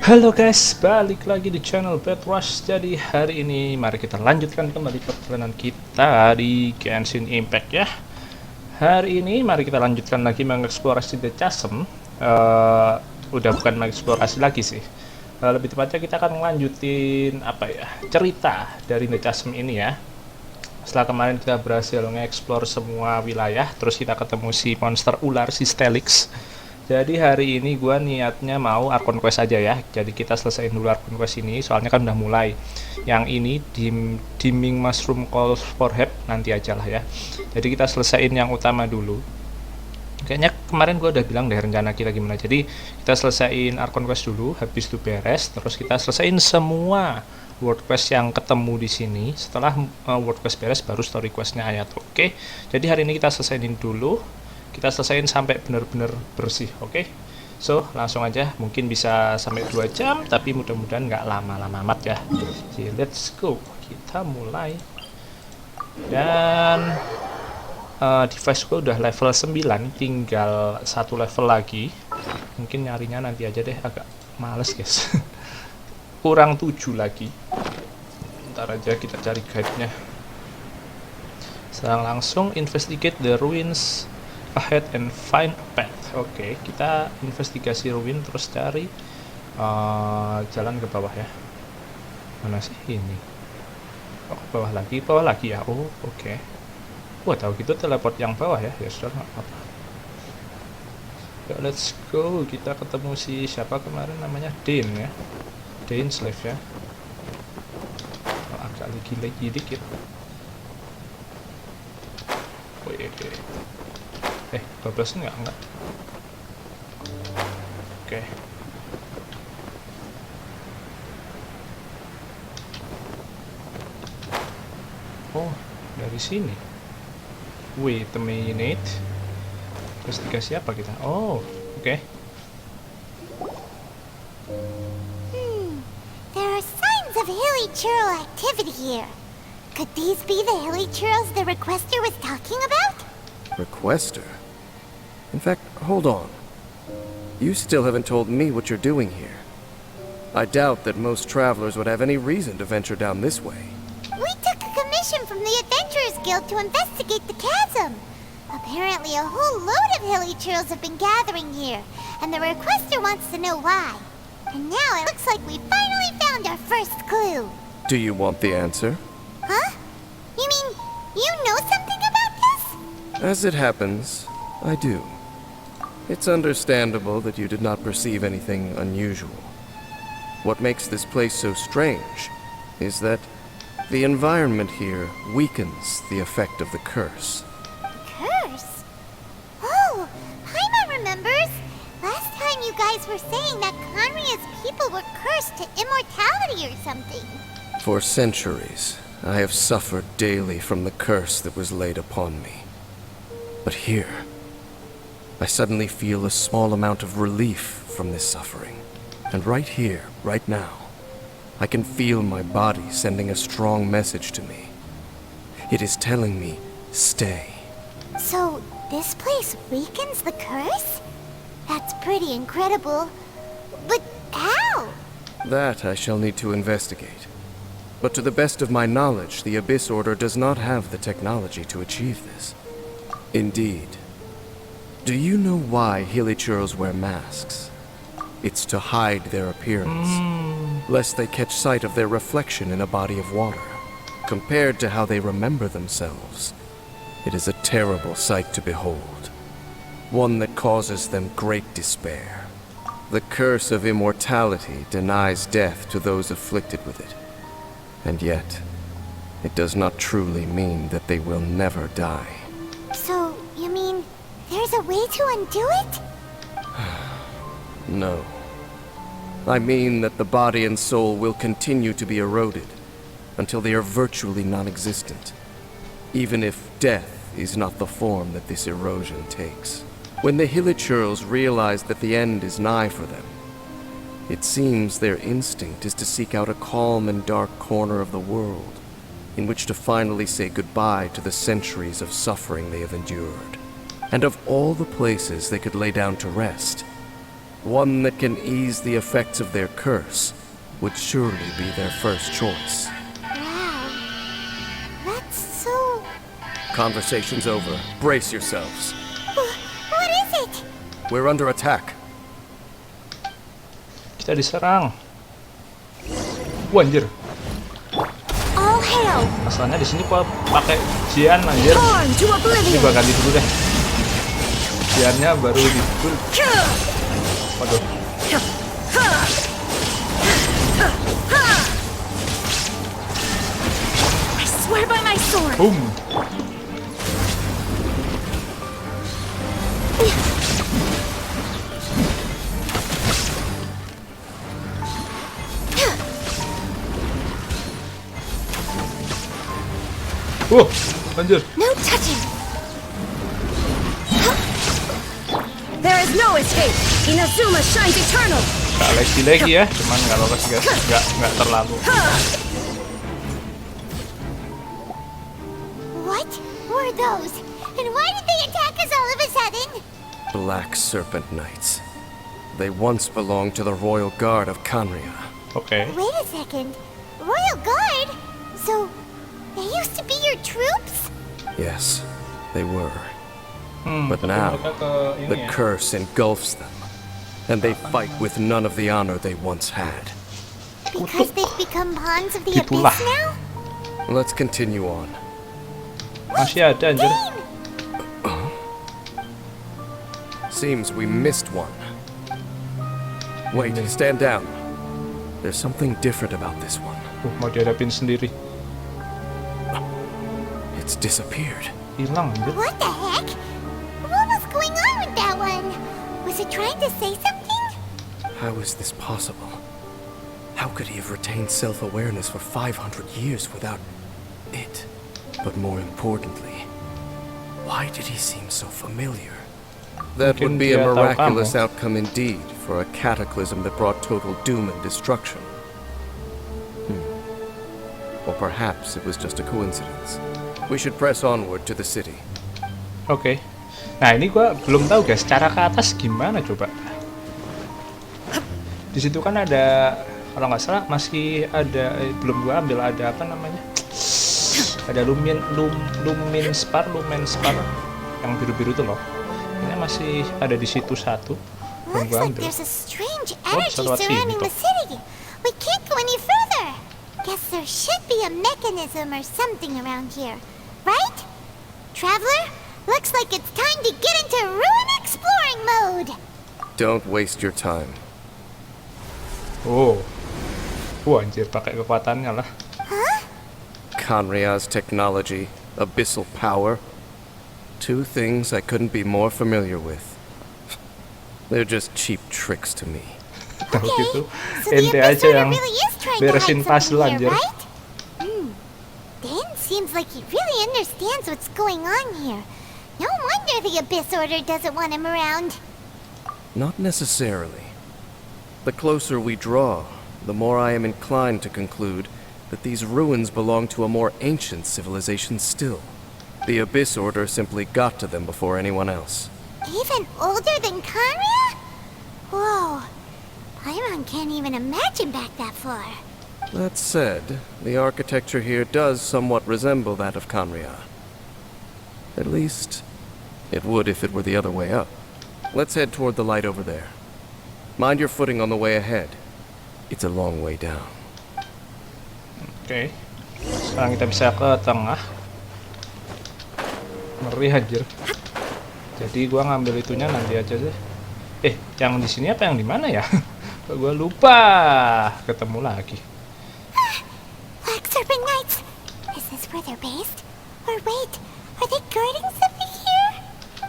Halo guys, balik lagi di channel BadRush. Jadi hari ini mari kita lanjutkan kembali perjalanan kita di Genshin Impact ya. Hari ini mari kita lanjutkan lagi mengeksplorasi The Chasm. Udah bukan mengeksplorasi lagi sih. Lebih tepatnya kita akan melanjutin apa ya, cerita dari The Chasm ini ya. Setelah kemarin kita berhasil nge-explore semua wilayah, terus kita ketemu si monster ular, si Stelix. Jadi hari ini gue niatnya mau Archon Quest aja ya. Jadi kita selesaiin dulu Archon Quest ini, soalnya kan udah mulai. Yang ini Dimming Mushroom Calls for Help nanti aja lah ya. Jadi kita selesaiin yang utama dulu. Kayaknya kemarin gue udah bilang deh rencana kita gimana. Jadi kita selesaiin Archon Quest dulu, habis itu beres, terus kita selesaiin semua World Quest yang ketemu di sini. Setelah World Quest beres, baru Story Questnya Ayat. Oke. Jadi hari ini kita selesaiin dulu. Kita selesaiin sampai benar-benar bersih, oke? So, langsung aja, mungkin bisa sampai 2 jam, tapi mudah-mudahan nggak lama-lama amat ya. Jadi, let's go, kita mulai. Dan device gue udah level 9, tinggal 1 level lagi. Mungkin nyarinya nanti aja deh, agak males guys. Kurang 7 lagi. Ntar aja kita cari guide-nya. Sekarang langsung investigate the ruins ahead and find a path. Oke, kita investigasi ruin terus cari jalan ke bawah ya. Mana sih ini? Oh, bawah lagi ya. Oh, oke. Wah, tahu gitu teleport yang bawah ya. Ya sudah, nggak apa-apa. Ya, let's go. Kita ketemu si siapa kemarin namanya Dane ya. Dane slave ya. Oh, agak lagi dikit. Oh, iya. 12 enggak. Oke. Oh, dari sini. Wait a minute. Terus dikasih apa kita? Oh, oke. There are signs of hilly churl activity here. Could these be the hilly churls the requester was talking about? Requester? In fact, hold on. You still haven't told me what you're doing here. I doubt that most travelers would have any reason to venture down this way. We took a commission from the Adventurers Guild to investigate the chasm. Apparently a whole load of hilly churls have been gathering here, and the requester wants to know why. And now it looks like we finally found our first clue. Do you want the answer? Huh? You mean you know something about this? As it happens, I do. It's understandable that you did not perceive anything unusual. What makes this place so strange is that the environment here weakens the effect of the curse. Curse? Oh, Paimon remembers. Last time you guys were saying that Conria's people were cursed to immortality or something. For centuries, I have suffered daily from the curse that was laid upon me. But here, I suddenly feel a small amount of relief from this suffering. And right here, right now, I can feel my body sending a strong message to me. It is telling me, stay. So, this place weakens the curse? That's pretty incredible. But how? That I shall need to investigate. But to the best of my knowledge, the Abyss Order does not have the technology to achieve this. Indeed. Do you know why Hilichurls wear masks? It's to hide their appearance, lest they catch sight of their reflection in a body of water. Compared to how they remember themselves, it is a terrible sight to behold. One that causes them great despair. The curse of immortality denies death to those afflicted with it. And yet, it does not truly mean that they will never die. So, you mean there's a way to undo it? No. I mean that the body and soul will continue to be eroded until they are virtually non-existent, even if death is not the form that this erosion takes. When the Hilichurls realize that the end is nigh for them, it seems their instinct is to seek out a calm and dark corner of the world in which to finally say goodbye to the centuries of suffering they have endured. And of all the places they could lay down to rest, one that can ease the effects of their curse would surely be their first choice. Wow. That's so... Conversation's over. Brace yourselves. What is it? We're under attack. Kita diserang. Wah, anjir. All hail! Masalahnya di sini gua pakai Jian anjir. Torn to Ini oblivion! gua ganti dulu deh. Jiannya baru di full. Waduh. I swear by my sword! Boom. Anjir. No touching! There is no escape. Inazuma shines eternal. Gak lagi ya, cuman nggak apa-apa sih guys, nggak terlalu. What were those? And why did they attack us all of a sudden? Black Serpent Knights. They once belonged to the Royal Guard of Kanria. Oke. Wait a second. Royal Guard? So, they used to be your troops? Yes, they were. But Tapi now, mereka ke ini the ya. curse engulfs them, and they fight with none of the honor they once had. Because they've become pawns of the Gitulah. Abyss now? Let's continue on. Masih ada anjir. Game! Seems we missed one. Wait, stand down. There's something different about this one. Mau dihadapin sendiri. It's disappeared. Hilang anjir. What the heck? What was going on with that one? Was it trying to say something? How is this possible? How could he have retained self-awareness for 500 years without it? But more importantly, why did he seem so familiar? That would Mungkin be a dia tahu miraculous kamu. outcome indeed for a cataclysm that brought total doom and destruction. Or perhaps it was just a coincidence. We should press onward to the city. Oke. Nah ini gua belum tahu guys, cara ke atas gimana coba. Di situ kan ada, kalau nggak salah masih ada, belum gua ambil, ada apa namanya? Ada lumen spar yang biru-biru tuh loh. Ini masih ada di situ satu. Belum Looks gua like ambil. there's a strange Oh, energy bisa lewat sini surrounding toh. the city. We can't go any further. Guess there should be a mechanism or something around here, right? Traveler, looks like it's time to get into ruin exploring mode. Don't waste your time. Oh. Wah anjir, pakai kekuatannya lah. Kanria's technology, abyssal power. Two things I couldn't be more familiar with. They're just cheap tricks to me. Tahu Okay, gitu. so the Ente Abyss aja Order yang really is trying to beresin hide puzzle something here, anjir. right? Dan seems like he really understands what's going on here. No wonder the Abyss Order doesn't want him around. Not necessarily. The closer we draw, the more I am inclined to conclude that these ruins belong to a more ancient civilization still. The Abyss Order simply got to them before anyone else. Even older than Kanria? Whoa. Paimon can't even imagine back that far. That said, the architecture here does somewhat resemble that of Kanria. At least, it would if it were the other way up. Let's head toward the light over there. Mind your footing on the way ahead. It's a long way down. Oke. Sekarang kita bisa ke tengah. Ngeri anjir. Jadi gua ngambil itunya nanti aja deh. Yang di sini apa yang di mana ya? Gua lupa. Ketemu lagi. Black Serpent Knights! Is this where they're based? Or wait, are they guarding something here?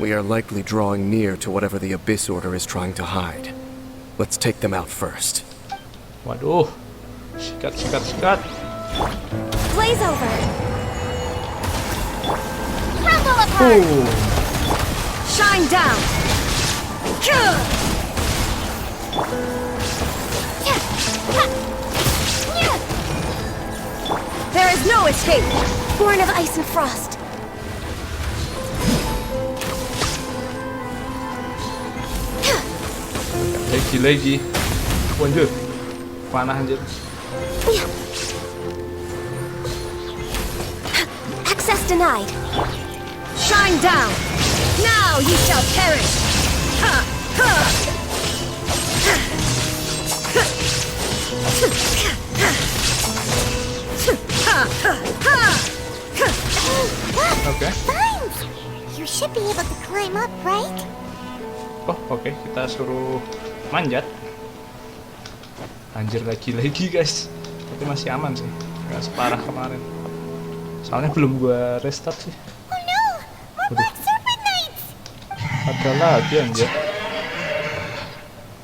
We are likely drawing near to whatever the Abyss Order is trying to hide. Let's take them out first. Waduh. Sikat. Blaze over. Crumble apart! Shine down. There is no escape. Born of ice and frost. lagi. Anjir. Panah anjir. Access denied. Shine down. Now you shall perish. Ha! Ha! Oke. Vines! You should be able to climb up, right? Oh, oke. Kita suruh manjat. Anjir lagi guys. Tapi masih aman sih. Gak separah kemarin. Soalnya belum gua restart sih. Oh no! More black serpent knights! Ada lagi anjir.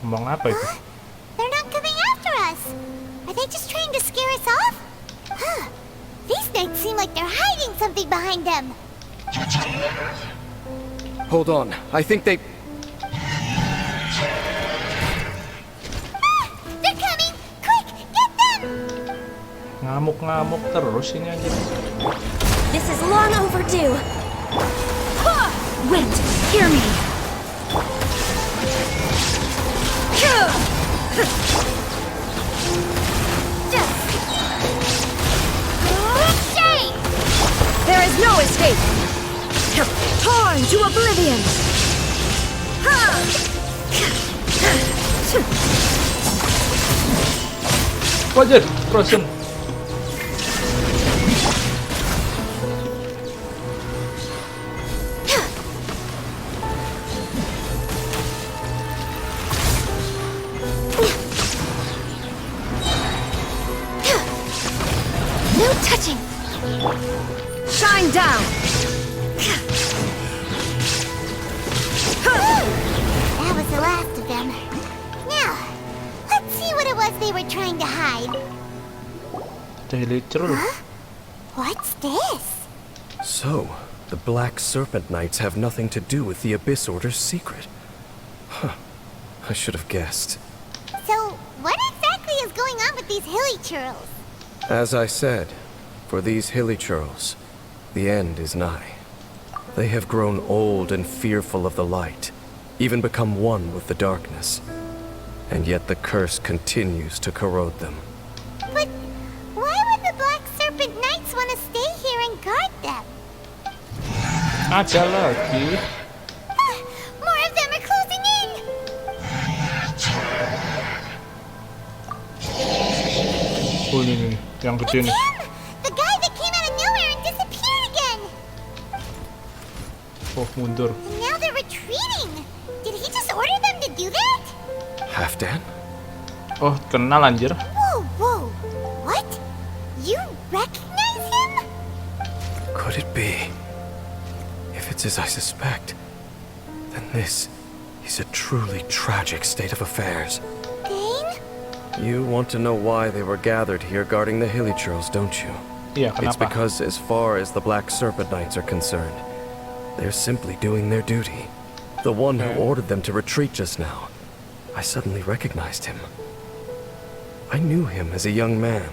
Ngomong apa itu? They're not coming after us. Are they just trying to scare us off? Huh. These knights seem like they're hiding something behind them. Hold on. I think they... They're coming! Quick, get them! Ngamuk-ngamuk terus ini anjir. This is long overdue. Wait, hear me. There is no escape. Torn to oblivion. Anjir, frozen. No touching. Shine down. That was the last of them. Now, let's see what it was they were trying to hide. Daily Troll. Huh? What's this? So, the Black Serpent Knights have nothing to do with the Abyss Order's secret. Huh. I should have guessed. So, what exactly is going on with these hilly churls? As I said, for these hilly churls, the end is nigh. They have grown old and fearful of the light, even become one with the darkness. And yet the curse continues to corrode them. But why would the Black Serpent Knights want to stay here and guard them? Ada lagi. More of them are closing in! Oh ini yang gede nih. Him! The guy that came out of nowhere and disappeared again! Oh mundur. And now they're retreating! Did he just order them to do that? Halfdan? Oh kenal anjir. Whoa, whoa! What? You recognize him? Could it be? If it's as I suspect, then this is a truly tragic state of affairs. Dane? You want to know why they were gathered here guarding the hilly churls, don't you? Iya It's kenapa? because as far as the Black Serpent Knights are concerned, they're simply doing their duty. The one who ordered them to retreat just now, I suddenly recognized him. I knew him as a young man,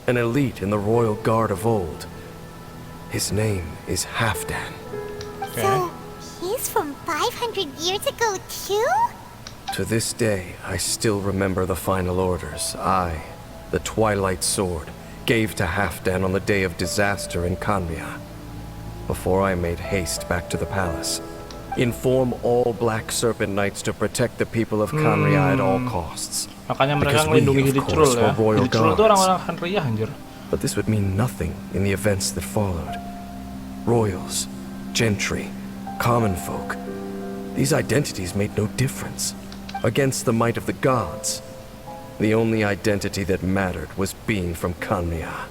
an elite in the royal guard of old. His name is Halfdan. So, he's from 500 years ago too? To this day, I still remember the final orders I, the Twilight Sword, gave to Halfdan on the day of disaster in Kanria. Before I made haste back to the palace. Inform all Black Serpent Knights to protect the people of Kanria at all costs. Makanya mereka Because we, ngelindungi of Hilly course, Troll ya. were royal Hilly Troll itu guards. orang-orang Kanria anjir. But this would mean nothing in the events that followed. Royals, gentry, common folk. These identities made no difference. Against the might of the gods, the only identity that mattered was being from Kanria.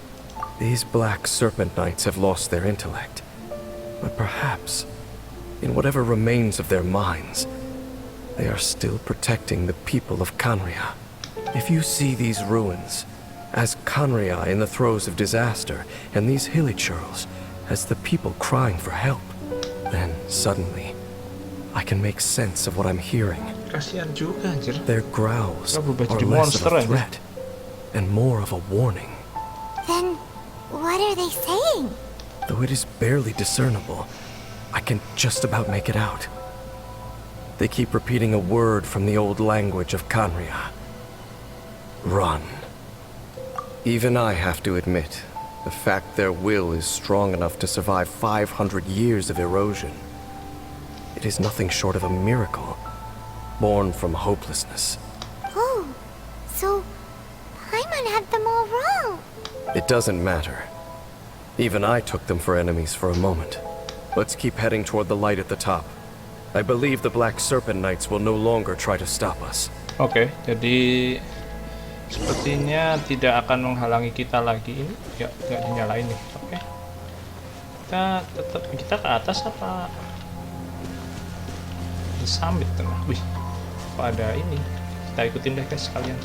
These Black Serpent Knights have lost their intellect. But perhaps, in whatever remains of their minds, they are still protecting the people of Kanria. If you see these ruins as Kanria in the throes of disaster, and these hilly churls as the people crying for help, then suddenly I can make sense of what I'm hearing. Kasihan juga anjir. Their growls Mereka berubah are jadi less monster of a aja. threat and more of a warning. Then, what are they saying? Though it is barely discernible, I can just about make it out. They keep repeating a word from the old language of Kanria. Run. Even I have to admit, the fact their will is strong enough to survive 500 years of erosion. It is nothing short of a miracle, born from hopelessness. Oh, so Paimon had them all wrong. It doesn't matter. Even I took them for enemies for a moment. Let's keep heading toward the light at the top. I believe the Black Serpent Knights will no longer try to stop us. Oke, jadi sepertinya tidak akan menghalangi kita lagi. Ini nggak dinyalain nih. Oke, kita ke atas apa? Di summit tengah. Wih, kok ada ini? Kita ikutin deh guys sekalian.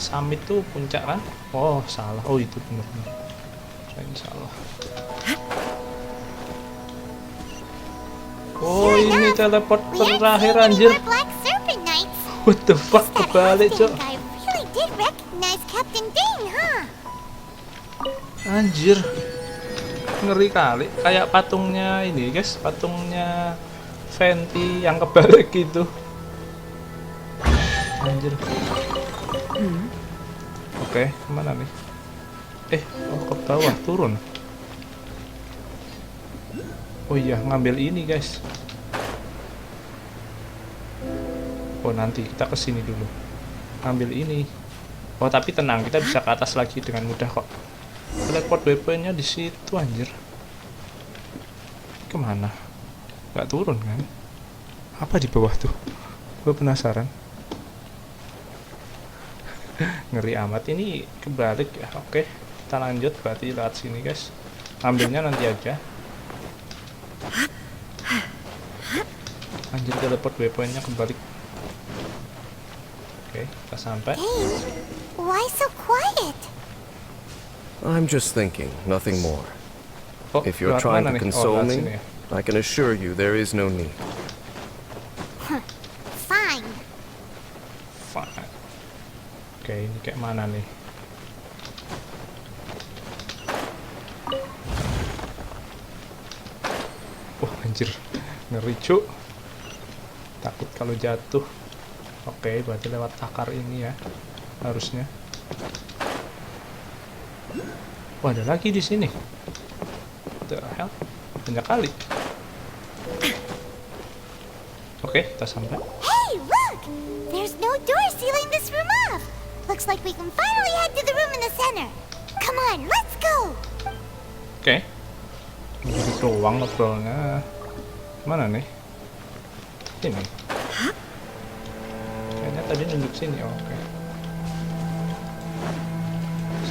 Summit tuh puncak kan? Oh salah. Oh itu benar-benar. Saya salah. Oh ini teleport terakhir anjir. Black Serpent Knights. What the fuck, kebalik cok. I really did recognize Captain Dane, huh? Anjir, ngeri kali. Kayak patungnya ini guys, patungnya Fenty yang kebalik gitu. Anjir. Oke, kemana nih? Oh ke bawah, turun. Oh iya, ngambil ini guys. Oh nanti kita kesini dulu. Ngambil ini. Oh tapi tenang, kita bisa ke atas lagi dengan mudah kok. Teleport weaponnya di situ anjir. Kemana? Nggak turun kan? Apa di bawah tuh? Gue penasaran. Ngeri amat, ini kebalik ya. Oke, kita lanjut berarti lewat sini guys. Ambilnya nanti aja. Anjir, teleport weaponnya kebalik. Oke, kita sampai. Dane, why so quiet? I'm just thinking, nothing more. Oh, If you're lewat trying mana to nih? console lewat me, sini ya. I can assure you there is no need. Fine. Fine. Oke, ini kayak mana nih? Wah, anjir. Ngeri, cuk. Takut kalau jatuh. Oke, berarti lewat akar ini ya. Harusnya. Wah, ada lagi di sini. What the hell? Banyak kali. Oke, kita sampai. Hey, look! There's no door sealing this room off. Looks like we can finally head to the room in the center. Come on, let's go! Oke. Jadi doang ngobrolnya. Mana nih? Ini. Kayaknya tadi nunjuk sini. Oh, oke.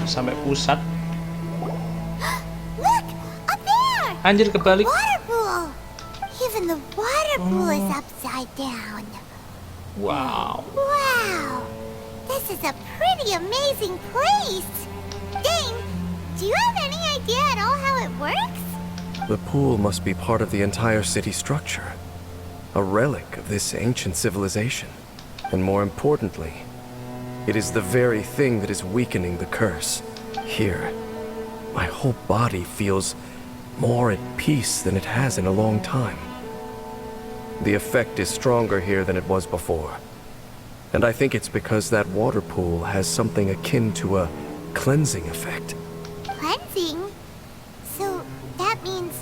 Sampai pusat. Look! Up there! Anjir, kebalik. Water pool! Even the water pool is upside down. Wow. Wow! This is a pretty amazing place! Dane, do you have any idea at all how it works? The pool must be part of the entire city structure. A relic of this ancient civilization. And more importantly, it is the very thing that is weakening the curse. Here, my whole body feels more at peace than it has in a long time. The effect is stronger here than it was before. And I think it's because that water pool has something akin to a cleansing effect. Cleansing? So that means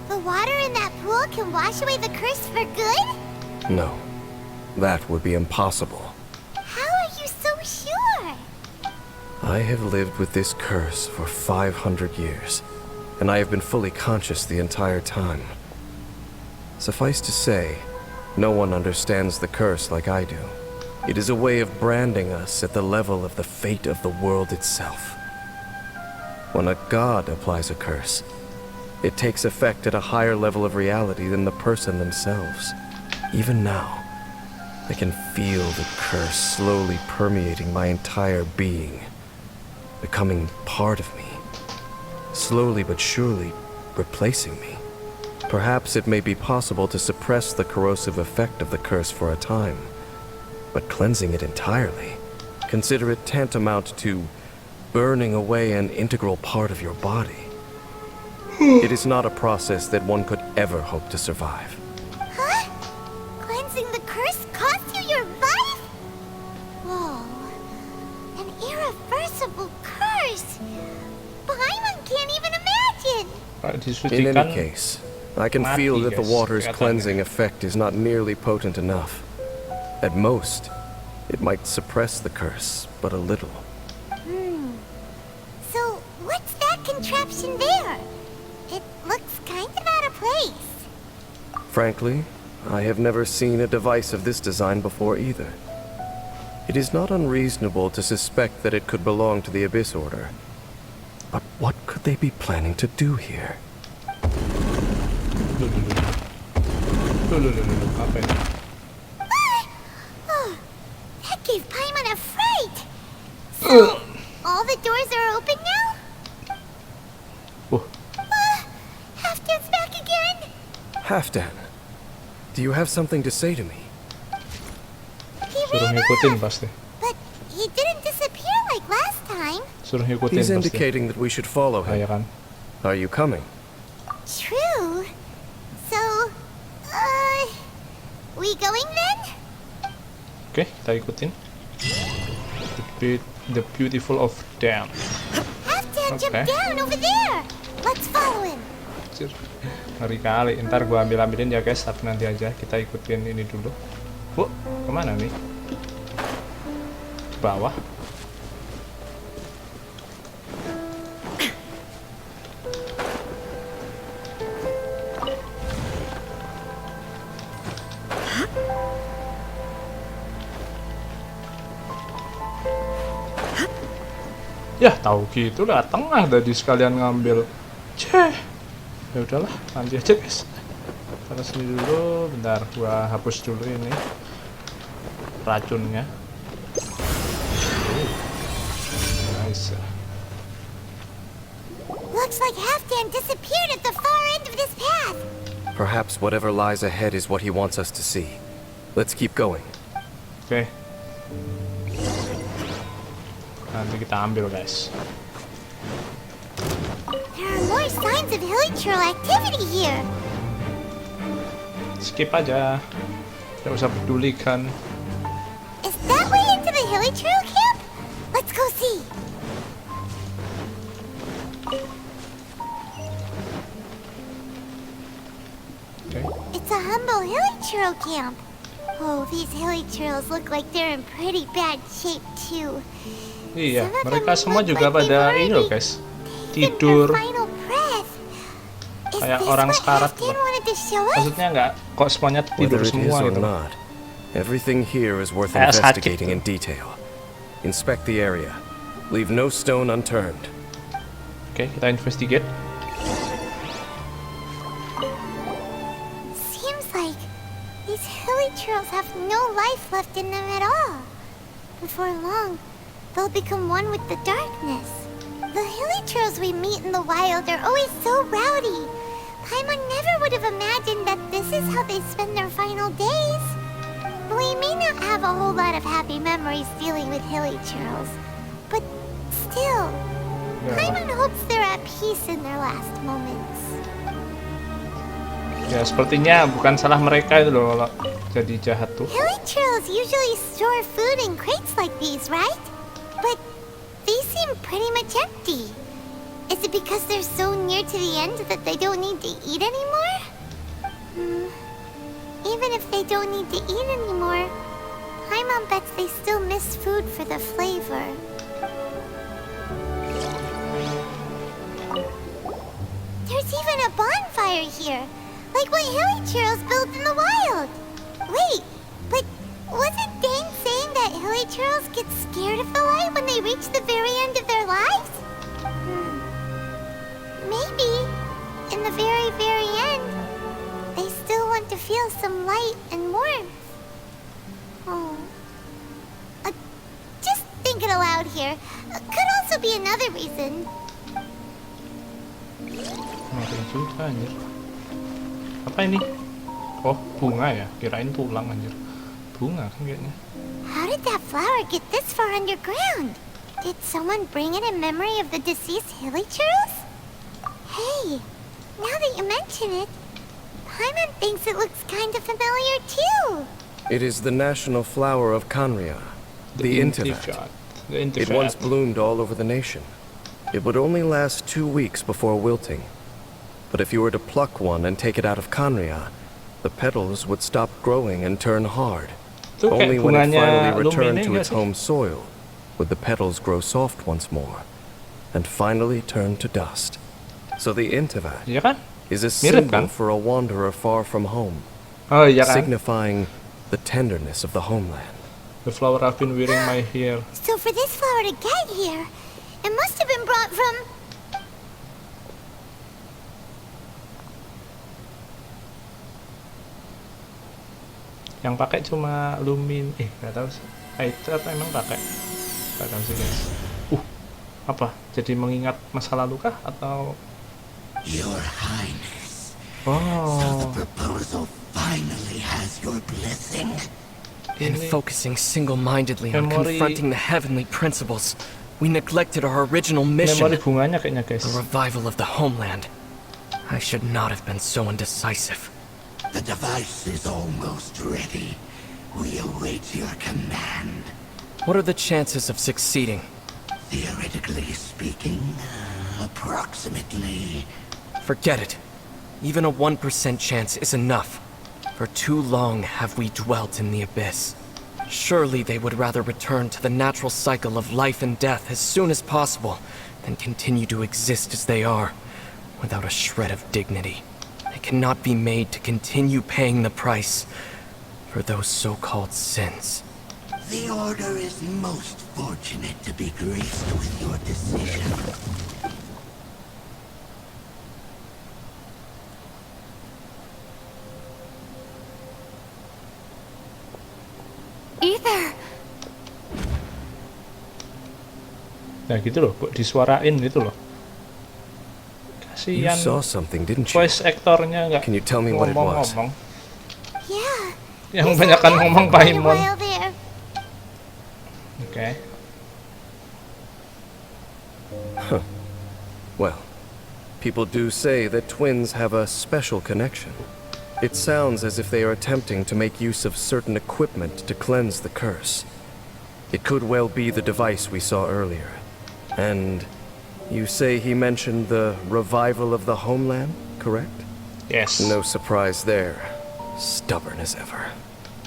the water in that pool can wash away the curse for good? No, that would be impossible. How are you so sure? I have lived with this curse for 500 years, and I have been fully conscious the entire time. Suffice to say, no one understands the curse like I do. It is a way of branding us at the level of the fate of the world itself. When a god applies a curse, it takes effect at a higher level of reality than the person themselves. Even now, I can feel the curse slowly permeating my entire being, becoming part of me, slowly but surely replacing me. Perhaps it may be possible to suppress the corrosive effect of the curse for a time, but cleansing it entirely, consider it tantamount to burning away an integral part of your body. It is not a process that one could ever hope to survive. Huh? Cleansing the curse cost you your life? Whoa. An irreversible curse. Paimon can't even imagine. In any case, I can feel that the water's cleansing effect is not nearly potent enough. At most, it might suppress the curse, but a little. So, what's that contraption there? It looks kind of out of place. Frankly, I have never seen a device of this design before either. It is not unreasonable to suspect that it could belong to the Abyss Order. But what could they be planning to do here? Apa ini? Oh, that gave Paimon a fright. So, all the doors are open now? Halfdan's back again. Halfdan, do you have something to say to me? He Suruh ran ngikutin off, pasti. but he didn't disappear like last time. Suruh ngikutin He's pasti. indicating that we should follow Ah, ya him. kan? Are you coming? True. So, we going then? Oke, kita ikutin. The Beautiful of Damn. Halfdan Okay. jumped down over there. Let's follow him. Anjir, ngeri kali. Ntar gua ambilin ya guys, tapi nanti aja kita ikutin ini dulu. Kemana nih? Ke bawah. Ya tahu gitu lah, tengah tadi sekalian ngambil. Ceh. Ya udahlah, nanti aja guys. Taruh sini dulu, bentar gua hapus dulu ini racunnya. Nice. Looks like Halfdan disappeared at the far end of this path. Perhaps whatever lies ahead is what he wants us to see. Let's keep going. Oke. Nanti kita ambil guys. There are more signs of hilichurl activity here. Skip aja. Gak usah pedulikan. Is that way into the hilichurl camp? Let's go see. Oke. It's a humble hilichurl camp. Oh, these hilichurls look like they're in pretty bad shape too. Iya, Some of mereka them semua look juga like they've pada ini loh already guys. taken Tidur. their final breath. Is Kayak this orang what sekarat Halfdan loh. wanted to show us? Maksudnya nggak kok semuanya tidur Whether it semua is or gitu. not, everything here is worth Kayak sakit investigating tuh. in detail. Inspect the area. Leave no stone unturned. Oke, kita investigate. Seems like these hilichurls have no life left in them at all. Before long, they'll become one with the darkness. The hilichurls we meet in the wild are always so rowdy. Paimon never would have imagined that this is how they spend their final days. We may not have a whole lot of happy memories dealing with hilichurls, but still, Ya, Paimon hopes they're at peace in their last moments. ya sepertinya bukan salah mereka itu loh kalau jadi jahat tuh. Hilichurls usually store food in crates like these, right? But these seem pretty much empty. Is it because they're so near to the end that they don't need to eat anymore? Even if they don't need to eat anymore, Paimon bets they still miss food for the flavor. There's even a bonfire here, like what hilichurls build in the wild. Wait, but wasn't Dane saying that hilichurls get scared of the light when they reach the very end of their lives? Maybe, in the very, very end, they still want to feel some light and warmth. Oh. Just thinking aloud here. Could also be another reason. Ngeri juga anjir. Apa ini? Oh, bunga ya? Kirain tulang anjir. Bunga kan kayaknya. How did that flower get this far underground? Did someone bring it in memory of the deceased hilichurls? Hey, Now that you mention it, Paimon thinks it looks kind of familiar too. It is the national flower of Kanria, the Intivat. It once bloomed all over the nation. It would only last 2 weeks before wilting. But if you were to pluck one and take it out of Kanria, the petals would stop growing and turn hard. Itu kayak Only when it bunganya finally returned Lumine to nggak its sih? home soil would the petals grow soft once more, and finally turn to dust. So the Intivat Iya kan? is a Mirip symbol kan? for a wanderer far from home, Oh iya kan? signifying the tenderness of the homeland. The flower I've been wearing my hair. So for this flower to get here, it must have been brought from... Yang pakai cuma Lumin. Nggak tahu sih. Itu apa emang pakai? Nggak tahu sih guys. Apa? Jadi mengingat masa lalu kah atau? Your Highness, Oh, the proposal finally has your blessing. In Ini focusing single-mindedly on Memory- confronting the heavenly principles, we neglected our original mission, memori bunganya kayaknya guys. the revival of the homeland. I should not have been so indecisive. The device is almost ready. We await your command. What are the chances of succeeding? Theoretically speaking, approximately. Forget it. Even a 1% chance is enough. For too long have we dwelt in the abyss. Surely they would rather return to the natural cycle of life and death as soon as possible than continue to exist as they are, without a shred of dignity. They cannot be made to continue paying the price for those so-called sins. The Order is most fortunate to be graced with your decision. Ether! Nah gitu loh, kok disuarain gitu loh. You Kasian saw something, didn't you? voice actornya nggak Can you tell me what it was? ngomong-ngomong. Yeah. Yang This banyakan all ngomong happened quite a Paimon. while there. Oke. Well, people do say that twins have a special connection. It sounds as if they are attempting to make use of certain equipment to cleanse the curse. It could well be the device we saw earlier. And you say he mentioned the revival of the homeland, correct? Yes. No surprise there. Stubborn as ever.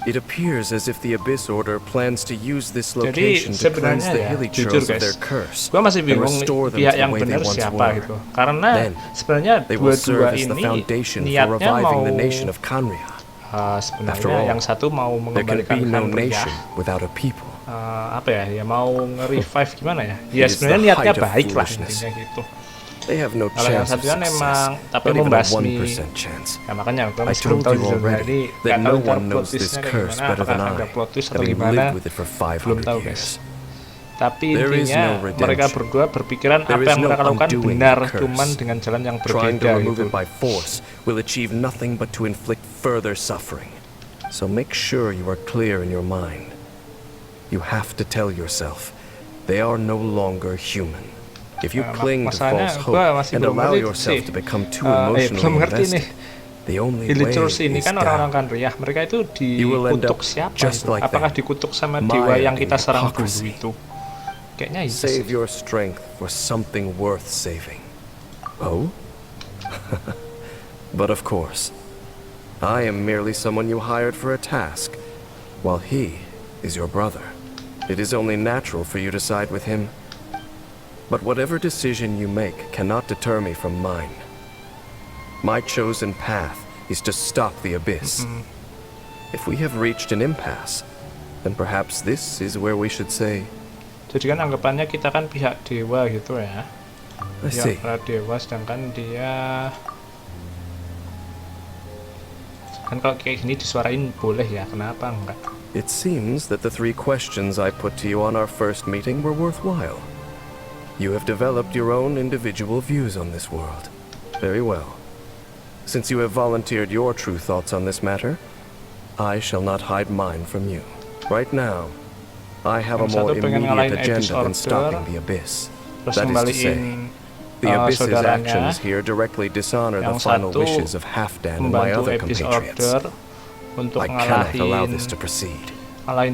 It appears as if the Abyss Order plans to use this location to cleanse sebenarnya the ya, hilly jujur trails of guys, their curse gua masih and bingung restore them pihak to the yang way they benar once siapa were. gitu. Karena Then, sebenarnya They will serve dua-dua as the ini foundation for niatnya reviving mau the nation of Kanria. After sebenarnya all, yang satu mau There can mengembalikan be no Kanria. nation without a people. Apa ya mau nge-revive gimana ya? Ya It is sebenarnya the niatnya height of baik lah foolishness. intinya gitu. They have no Kalau yang chance of satunya success, memang tapi not even a membasmi. 1% chance. Ya makanya gue I masih belum told tahu you jujur already jadi that nggak tahu no ntar one plot knows this twistnya kayak curse gimana, better than apakah ada I, plot twist atau having gimana, lived with it for belum 500 tahu guys. years. Tapi There is intinya no mereka redemption. berdua berpikiran There apa is yang no mereka lakukan undoing benar, the curse. cuman dengan jalan yang Trying to berbeda remove gitu. it by force will achieve nothing but to inflict further suffering. So make sure you are clear in your mind. You have to tell yourself, they are no longer human. If you cling to masalahnya false gua hope masih and belum allow ngerti yourself sih. to become too belum emotionally ngerti nih. invested, the only way Villagers ini is kan orang-orang down. Kanria, mereka itu You will end dikutuk up siapa just itu? like Apakah them. dikutuk sama Mired dewa yang in kita serang dulu hypocrisy. itu? Kayaknya itu Save sih. your strength for something worth saving. Oh? But of course, I am merely someone you hired for a task, while he is your brother. It is only natural for you to side with him. But whatever decision you make cannot deter me from mine. My chosen path is to stop the abyss. If we have reached an impasse, then perhaps this is where we should say, Jadi kan anggapannya kita kan pihak dewa gitu ya. I see. Ya, dewa sedangkan dia kan kalau kayak gini disuarain boleh ya, kenapa enggak? It seems that the 3 questions I put to you on our first meeting were worthwhile. You have developed your own individual views on this world. Very well. Since you have volunteered your true thoughts on this matter, I shall not hide mine from you. Right now, I have a Yang more satu pengen immediate ngalahin Abyss agenda than Order, stopping the abyss. Terus That is to say, ngembaliin The Abyss's saudaranya actions here directly dishonor the yang final satu wishes of Halfdan and my membantu other Abyss compatriots. Order untuk I cannot allow ngalahin this to proceed.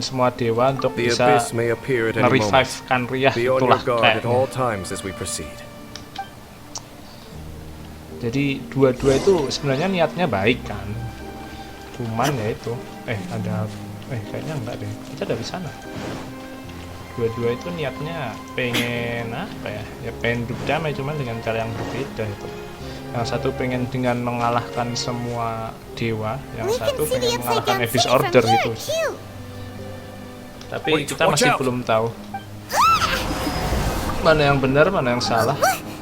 semua dewa untuk The bisa Abyss may appear at any moment. nge-revive Kanriah Be on itulah your guard at kayaknya. all times as we proceed. Jadi dua-dua itu sebenarnya niatnya baik kan, cuman ya itu kayaknya enggak deh, kita dari sana. Dua-dua itu niatnya pengen apa ya pengen berdamai, cuman dengan cara yang berbeda itu. Yang satu pengen dengan mengalahkan semua dewa, yang We satu can see the pengen upside mengalahkan down Abyss city from Order here, gitu. too. Tapi Wait, kita watch masih out. belum tahu mana yang benar, mana yang salah.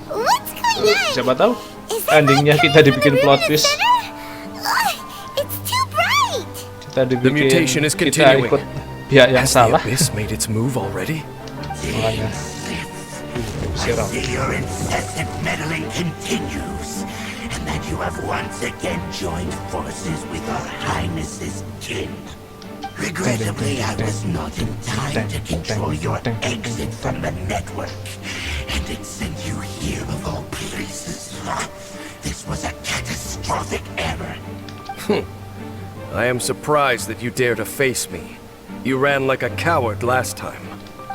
What's going on? Siapa tahu Is that endingnya not kita Karen in dibikin the plot room in the twist, center? It's too bright. kita dibikin mutation is kita continuing. ikut pihak yang Has the salah. Abyss made its move already? Makanya siram. See your incessant meddling continues, and that you have once again joined forces with our Highness's kin. Regrettably, I was not in time to control your exit from the network, and it sent you here of all places. This was a catastrophic error. I am surprised that you dare to face me. You ran like a coward last time.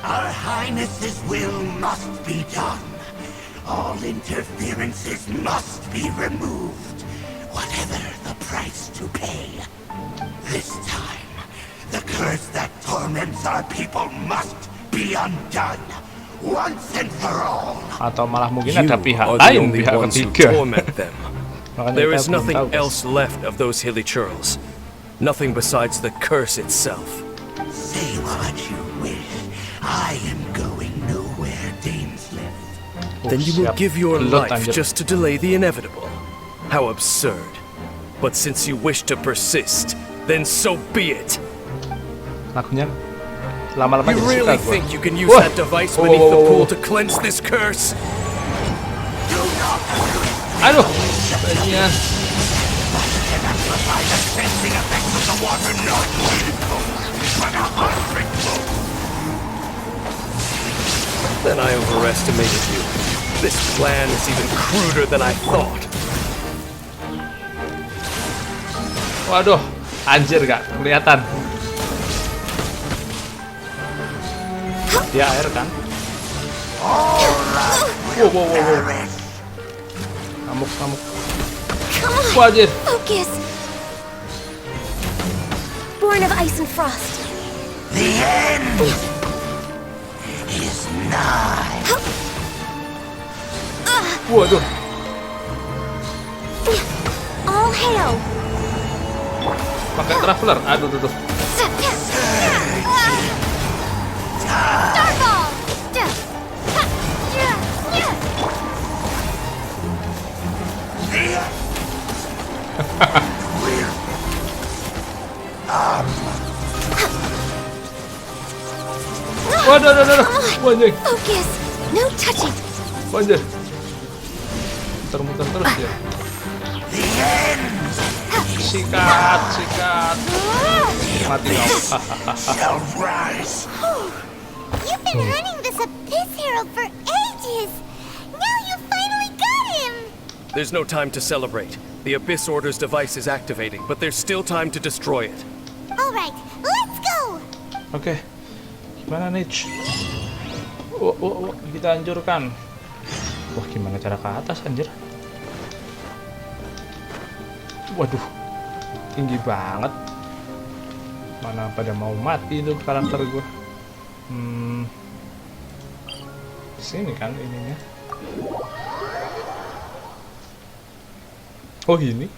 Our Highness's will must be done. All interferences must be removed, whatever the price to pay. This time, the curse that torments our people must be undone, once and for all. Atau malah mungkin You ada pihak are the lain, only pihak ones who ketiga. torment them. Makanya There kita is belum nothing tahu, guys. else left of those hilly churls. Nothing besides the curse itself. Say what you wish. I am going nowhere, Dainsliff. Then you will Siap. give your Belut, life anjir. just to delay the inevitable. How absurd. But since you wish to persist, then so be it. Lagunya lama-lama You jadi really suka gua. think you can use Wah. that device Whoa, beneath whoa, the whoa, pool whoa. to cleanse this curse? Aduh, bagian. Then I overestimated you. This plan is even cruder than I thought. Waduh, anjir gak kelihatan. Dia air kan? Wow, wow, wow, wow. Ngamuk, ngamuk. Come on, Wah, anjir. focus. Born of ice and frost. The end is nigh. Waduh. All hail. Pakai traveler. Aduh, aduh, aduh. Starfall! Waduh, aduh, aduh, aduh. Wah, anjir. Focus. No touching. Wah, anjir. Muter-muter terus dia. Sikat, sikat. Mati kau. Shall rise. You've been hunting this Abyss Herald for ages! Now you finally got him! There's no time to celebrate. The Abyss Order's device is activating, but there's still time to destroy it. Alright, let's go! Oke. Gimana nih? Wah, kita hancurkan. Wah, gimana cara ke atas anjir? Waduh. Tinggi banget. Mana pada mau mati itu karakter gue. Sini kan ininya. Oh, ini.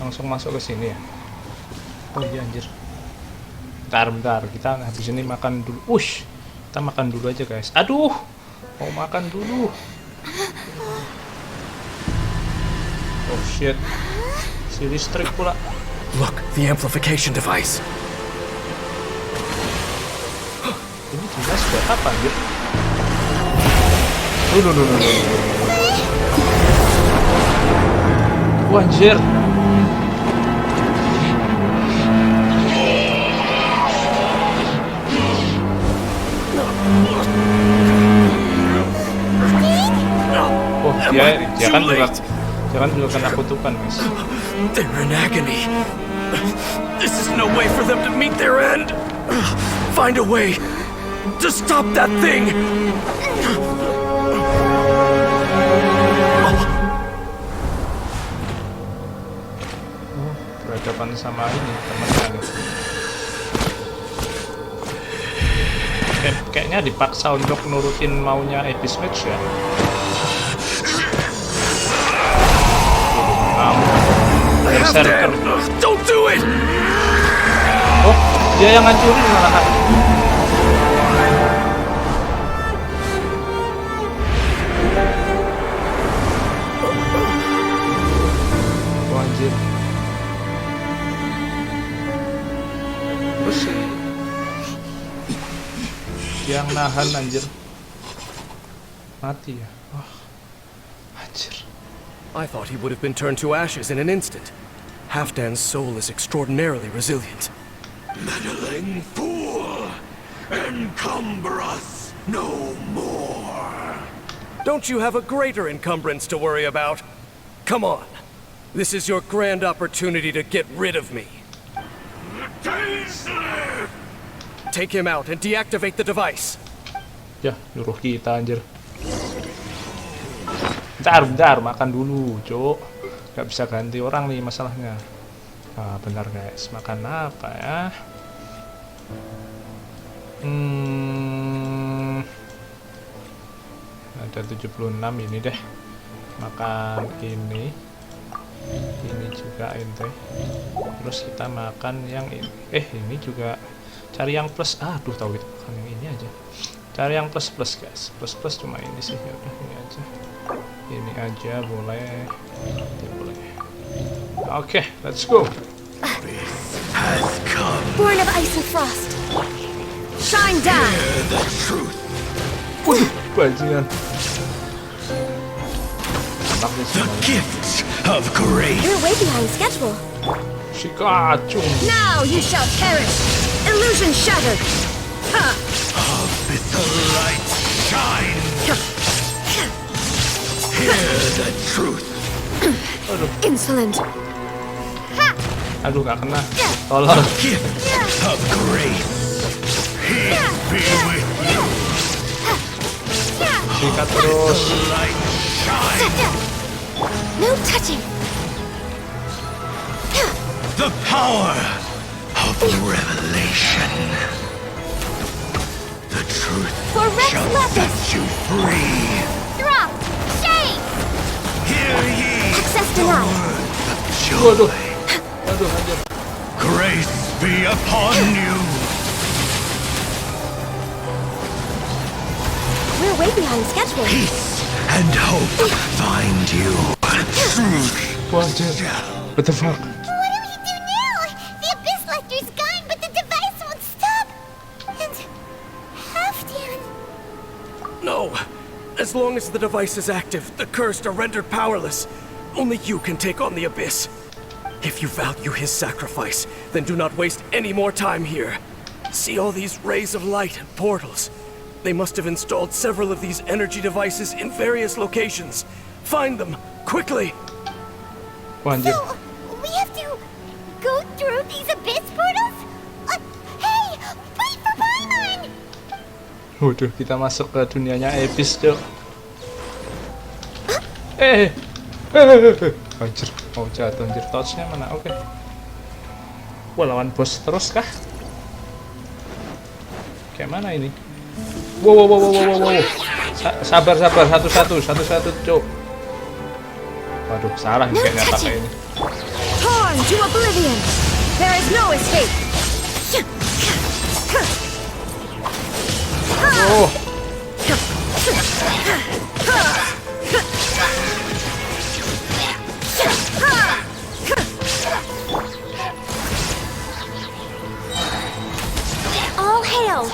Langsung masuk ke sini ya. Oh iya anjir. Bentar, kita habis ini makan dulu. Ush, kita makan dulu aja guys. Aduh, mau makan dulu. Oh shit, si listrik pula. Look, the amplification device. Ini jelas buat apa anjir? No. Wah anjir. dia kan juga kena kutukan, guys. They're in agony. This is no way for them to meet their end. Find a way to stop that thing. Berhadapan sama ini temannya. Kayaknya dipaksa untuk nurutin maunya Abyss Mage ya. Berserker. Don't do it. Oh, dia yang ngancurin malahan. Oh, anjir. Terus yang nahan anjir mati ya. Oh, anjir. I thought he would have been turned to ashes in an instant. Halfdan's soul is extraordinarily resilient. Meddling fool! Encumber us no more! Don't you have a greater encumbrance to worry about? Come on. This is your grand opportunity to get rid of me. Take him out and deactivate the device. Ya, nyuruh kita anjir. Bentar, makan dulu, Cuk. Gak bisa ganti orang nih masalahnya. Nah, benar guys, makan apa ya? Ada 76 ini deh. Makan ini. Ini juga ente. Terus kita makan yang ini. Ini juga cari yang plus. Aduh, tahu gitu. Makan yang ini aja. Cari yang plus guys. Plus cuma ini sih. Ya udah ini aja. Ini aja boleh. Boleh. Okay, let's go. Born of ice and frost. Shine down. The truth. Bajingan. The gifts of grace. You're way behind schedule. Si kacung. Now you shall perish. Illusion shattered. Ha! With the light shine. Hear the truth. Insolent. Aduh, gak kena. Tolong. Gift of grace. Here be with you. Sikat terus. The light shine. No touching. The power of revelation. The truth For Rex shall Lapis. set you free. Drop! Shame! Hear ye Access the denied. word of Waduh. joy. Aduh, anjir. Grace be upon you. We're way behind schedule. Peace and hope find you. Truth. Wah, anjir. What the fuck? What do we do now? The Abyss Lecter's gone, but the device won't stop. And Halfdan. No. As long as the device is active, the cursed are rendered powerless. Only you can take on the Abyss. If you value his sacrifice, then do not waste any more time here. See all these rays of light and portals. They must have installed several of these energy devices in various locations. Find them, quickly! Wah, anjir. So, we have to go through these Abyss portals? Hey! Wait for Paimon! Waduh, kita masuk ke dunianya Abyss, Cok. Anjir, mau jatuh anjir. Touch-nya mana? Oke. Wah, lawan bos terus kah? Kayak mana ini? Wow. Sabar. Satu-satu, Cok. Waduh, salah nih kayaknya pakai ini. Torn to oblivion. There is no escape. Oh. All hail.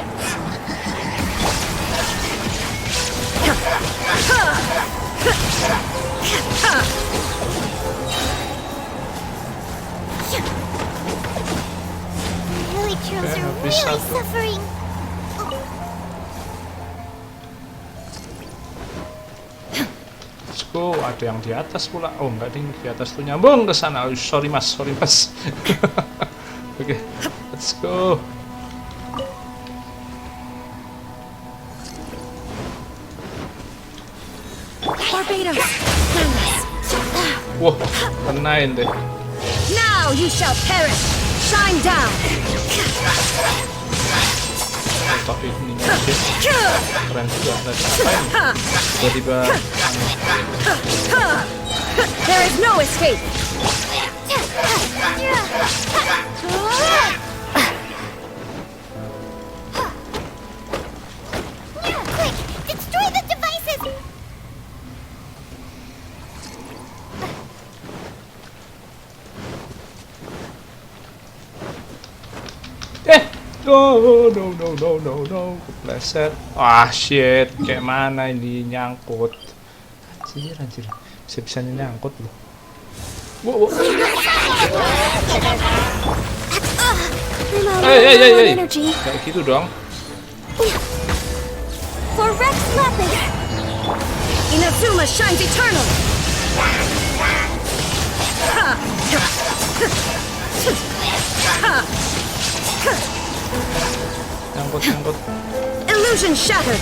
Really, Charles are habis really satu. suffering. Let's go. Ada yang di atas pula. Oh enggak ding, di atas tuh nyambung ke sana. Oh, sorry mas. Oke, let's go. Barbados. Wah, kenain deh. Now you shall perish. Shine down. Top ini aja. Keren juga. Ngapain? Tiba-tiba. There is no escape. Quick, destroy the devices! No. Kepleset. Ah, shit. Kayak mana ini nyangkut? Anjir. Bisa-bisanya nyangkut loh. Wow. Hey. Energy Kayak gitu dong. for Rex Lapid. Inazuma shines eternal. Nyangkut. Illusion shattered.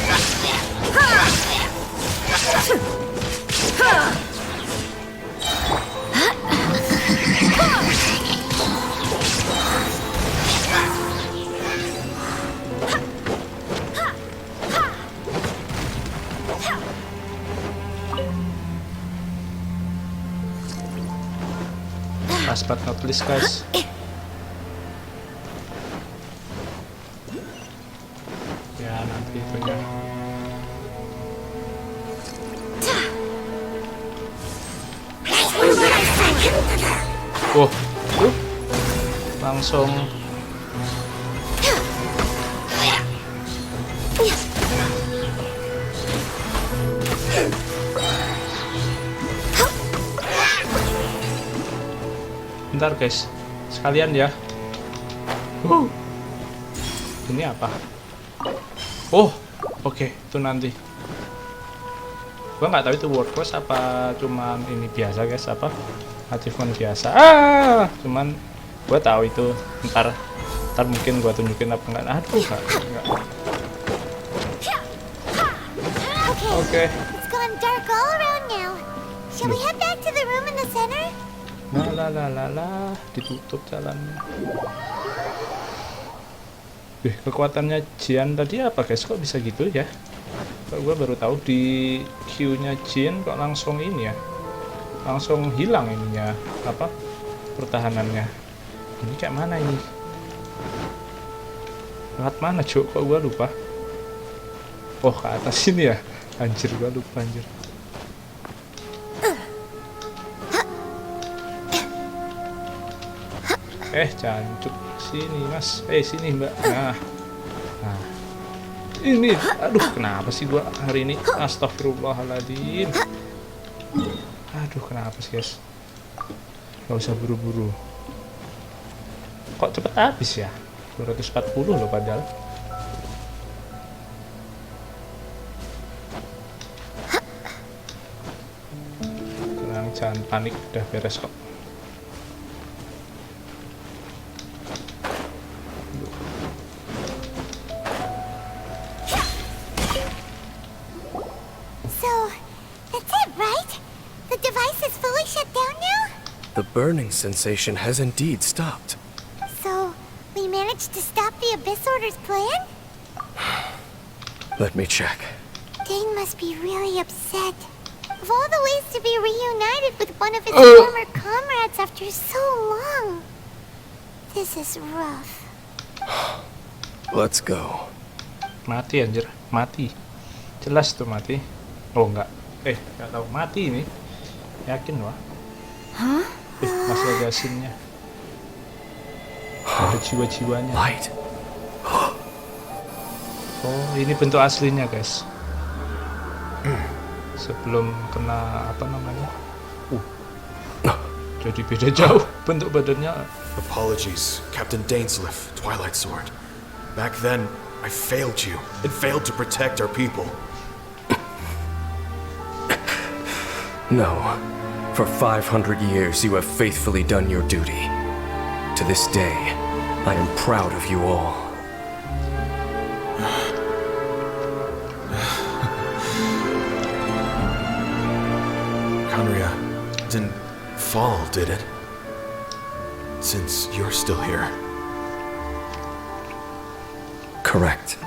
Last but not least, guys. Ya, nanti itu ya. Langsung bentar guys, sekalian ya. Ini apa? Oh, oke, itu nanti. Gua nggak tahu itu world class apa cuman ini biasa guys, apa achievement biasa. Cuman gua tahu itu ntar mungkin gua tunjukin apa enggak. Aduh, enggak. Okay. It's gone dark all around now. Shall we head back to the room in the center? Lah, ditutup jalannya. Kekuatannya Jian tadi apa guys? Kok bisa gitu ya? Kok gua baru tahu di Q-nya Jian kok langsung ini ya. Langsung hilang ininya, apa? Pertahanannya. Ini kayak mana ini? Lewat mana, Cuk? Kok gua lupa? Oh, ke atas sini ya. Anjir, gua lupa anjir. Jancuk sini mas, sini mbak. Nah, ini, aduh kenapa sih gua hari ini? Astagfirullahaladzim. Aduh kenapa sih guys? Gak usah buru-buru. Kok cepet habis ya? 240 loh padahal. Tenang, jangan panik, udah beres kok. The burning sensation has indeed stopped. So, we managed to stop the Abyss Order's plan? Let me check. Dane must be really upset. Of all the ways to be reunited with one of his former comrades after so long. This is rough. Let's go. Mati anjir, mati. Jelas tuh mati. Oh enggak. Enggak tahu mati ini. Yakin wah. Huh? Masih ada asinnya. Ada jiwa-jiwanya. Light. Oh, ini bentuk aslinya, guys. Sebelum kena apa namanya? Jadi beda jauh bentuk badannya. Apologies, Captain Dainsleif, Twilight Sword. Back then, I failed you and failed to protect our people. No. For 500 years you have faithfully done your duty. To this day, I am proud of you all. Conria didn't fall, did it? Since you're still here. Correct.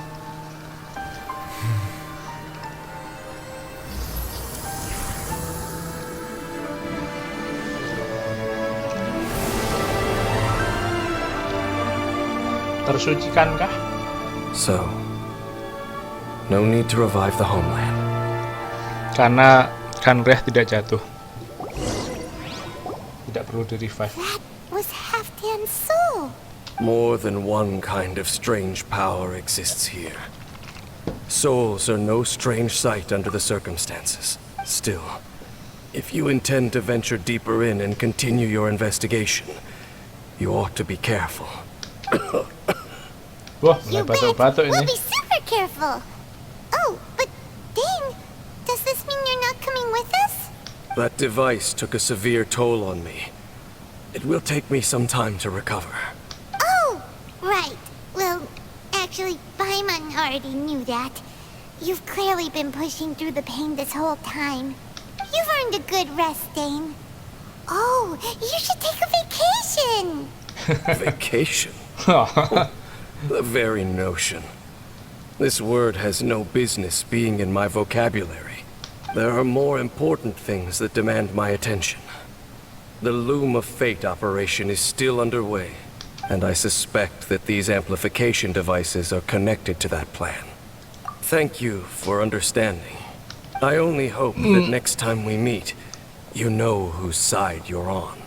Tersucikankah? So, no need to revive the homeland. Karena Kanriah tidak jatuh. Tidak perlu di-revive. That was Halfdan's soul. More than one kind of strange power exists here. Souls are no strange sight under the circumstances. Still, if you intend to venture deeper in and continue your investigation, you ought to be careful. Wah, You mulai bet. batuk-batuk We'll ini. be super careful. Oh, but Dane, does this mean you're not coming with us? That device took a severe toll on me. It will take me some time to recover. Oh, right. Well, actually, Paimon already knew that. You've clearly been pushing through the pain this whole time. You've earned a good rest, Dane. Oh, you should take a vacation. Vacation? The very notion. This word has no business being in my vocabulary. There are more important things that demand my attention. The Loom of Fate operation is still underway, and I suspect that these amplification devices are connected to that plan. Thank you for understanding. I only hope that next time we meet, you know whose side you're on.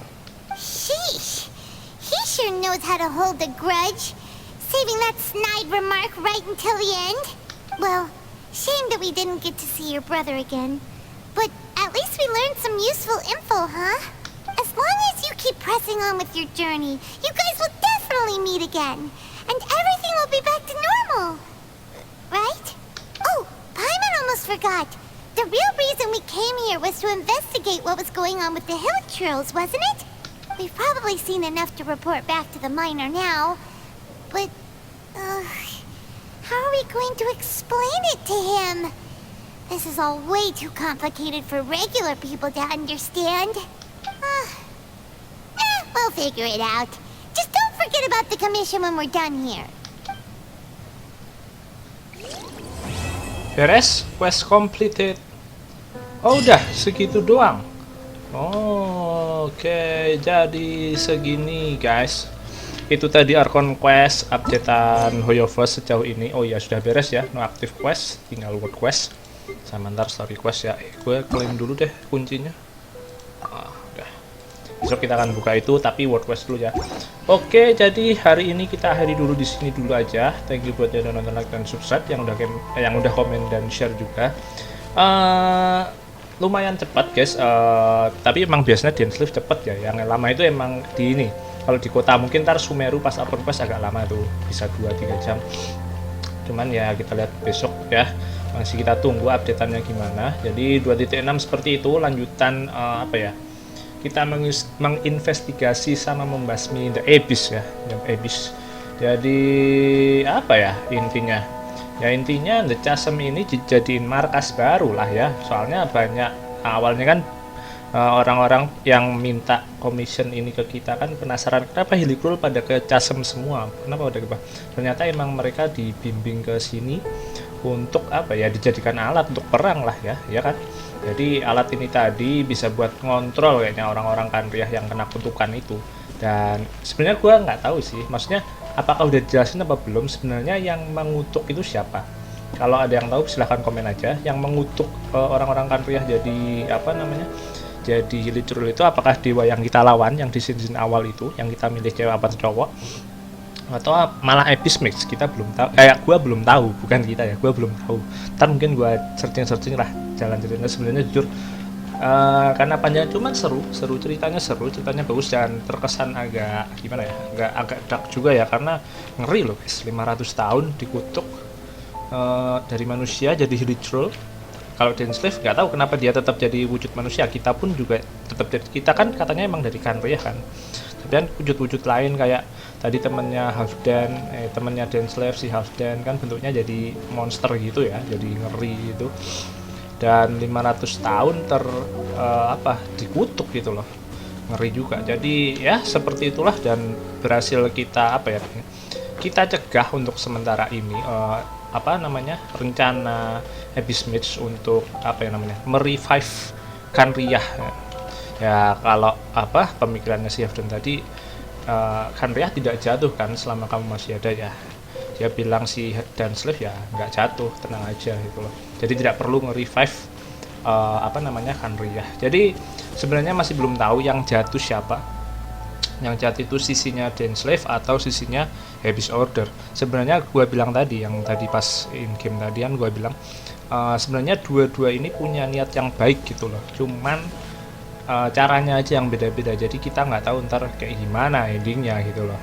Sheesh. He sure knows how to hold a grudge. Saving that snide remark right until the end. Well, shame that we didn't get to see your brother again. But at least we learned some useful info, huh? As long as you keep pressing on with your journey, you guys will definitely meet again. And everything will be back to normal. Right? Oh, Paimon almost forgot. The real reason we came here was to investigate what was going on with the Hilichurls, wasn't it? We've probably seen enough to report back to the miner now. But, how are we going to explain it to him? This is all way too complicated for regular people to understand. We'll figure it out. Just don't forget about the commission when we're done here. Beres, quest completed. Oh, udah segitu doang. Oh, oke, jadi segini guys. Itu tadi Archon quest updatean Hoyoverse sejauh ini. Oh ya, sudah beres ya, no active quest, tinggal world quest sama ntar story quest ya. Gue klaim dulu deh kuncinya. Udah. Besok kita akan buka itu, tapi world quest dulu ya. Oke, jadi hari ini kita akhiri dulu di sini dulu aja. Thank you buat yang udah nonton, like dan subscribe, yang udah komen dan share juga. Lumayan cepat guys, tapi emang biasanya Densliff cepet ya. Yang lama itu emang di ini. Kalau di kota mungkin ntar Sumeru pas upload quest agak lama tuh, bisa 2-3 jam. Cuman ya kita lihat besok ya. Masih kita tunggu updateannya gimana. Jadi 2.6 seperti itu, lanjutan apa ya? Kita menginvestigasi sama membasmi The Abyss ya, The Abyss. Jadi apa ya intinya? Ya intinya The Chasm ini dijadiin markas baru lah ya. Soalnya banyak awalnya kan orang-orang yang minta commission ini ke kita kan penasaran kenapa Hilichurl pada ke Chasm semua, kenapa pada ke ternyata emang mereka dibimbing ke sini untuk apa ya, dijadikan alat untuk perang lah ya, ya kan. Jadi alat ini tadi bisa buat ngontrol kayaknya orang-orang Kanriah yang kena kutukan itu. Dan sebenarnya gua nggak tahu sih, maksudnya apakah udah dijelasin apa belum sebenarnya yang mengutuk itu siapa. Kalau ada yang tahu silahkan komen aja. Yang mengutuk orang-orang Kanriah jadi apa namanya, jadi Hilichurl itu apakah dewa yang kita lawan yang di season awal itu, yang kita milih cewek apa cowok, atau malah Abyss Mix, kita belum tahu. Gua belum tahu, bukan kita ya, gua belum tahu. Ntar mungkin gua searching lah jalan ceritanya. Sebenarnya jujur karena panjang cuman seru ceritanya bagus dan terkesan agak gimana ya, agak dark juga ya, karena ngeri loh guys, 500 tahun dikutuk dari manusia jadi Hilichurl. Kalau Denslave nggak tahu kenapa dia tetap jadi wujud manusia, kita pun juga tetap jadi, kita kan katanya emang dari Kanria kan, tapi kan wujud-wujud lain kayak tadi temennya Halfdan, temennya Denslave si Halfdan kan bentuknya jadi monster gitu ya, jadi ngeri gitu, dan 500 tahun dikutuk gitu loh, ngeri juga. Jadi ya seperti itulah, dan berhasil kita kita cegah untuk sementara ini rencana Abyss Mage untuk merevive Kanria ya. Kalau pemikirannya si Halfdan tadi, Kanria tidak jatuh kan selama kamu masih ada ya. Dia bilang si Denslave ya nggak jatuh, tenang aja gitu loh. Jadi tidak perlu nge-revive Kanria. Jadi sebenarnya masih belum tahu yang jatuh siapa. Yang jatuh itu sisinya Denslave atau sisinya Abyss Order. Sebenarnya gue bilang tadi, yang tadi pas in game tadian gue bilang sebenarnya dua-dua ini punya niat yang baik gitu loh. Cuman caranya aja yang beda-beda. Jadi kita nggak tahu ntar kayak gimana endingnya gitu loh.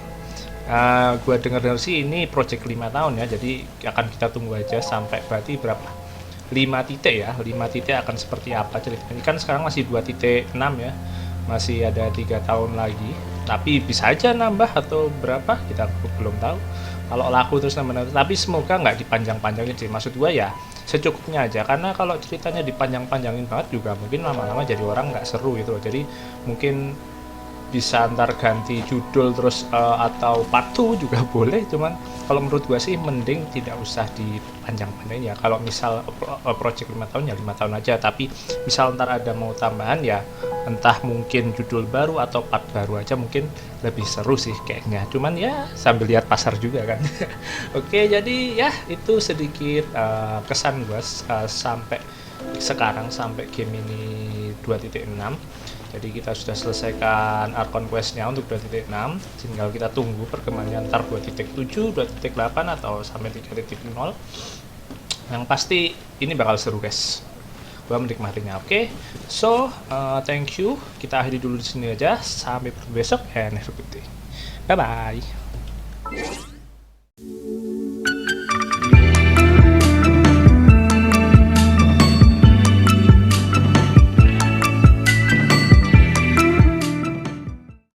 Gue dengar sih ini project 5 tahun ya, jadi akan kita tunggu aja sampai berarti berapa 5 titik ya, 5 titik akan seperti apa ceritanya. Kan sekarang masih 2.6 ya, masih ada 3 tahun lagi, tapi bisa aja nambah atau berapa kita belum tahu kalau laku terus nambah. Tapi semoga nggak dipanjang-panjangin sih, maksud gue ya secukupnya aja, karena kalau ceritanya dipanjang-panjangin banget juga mungkin lama-lama jadi orang nggak seru gitu loh. Jadi mungkin bisa antar ganti judul terus atau part 2 juga boleh, cuman kalau menurut gua sih mending tidak usah dipanjang-panjangin ya. Kalau misal project 5 tahun ya 5 tahun aja, tapi misal ntar ada mau tambahan ya entah mungkin judul baru atau part baru aja, mungkin lebih seru sih kayaknya. Cuman ya sambil lihat pasar juga kan. Oke, jadi ya itu sedikit kesan gua sampai sekarang, sampai game ini 2.6. Jadi kita sudah selesaikan Archon quest-nya untuk 2.6, tinggal kita tunggu perkembangan antar 2.7, 2.8 atau sampai 3.0. Yang pasti ini bakal seru guys, gua menikmatinya. Oke, so thank you, kita akhiri dulu di sini aja, sampai besok and have a good day, bye bye.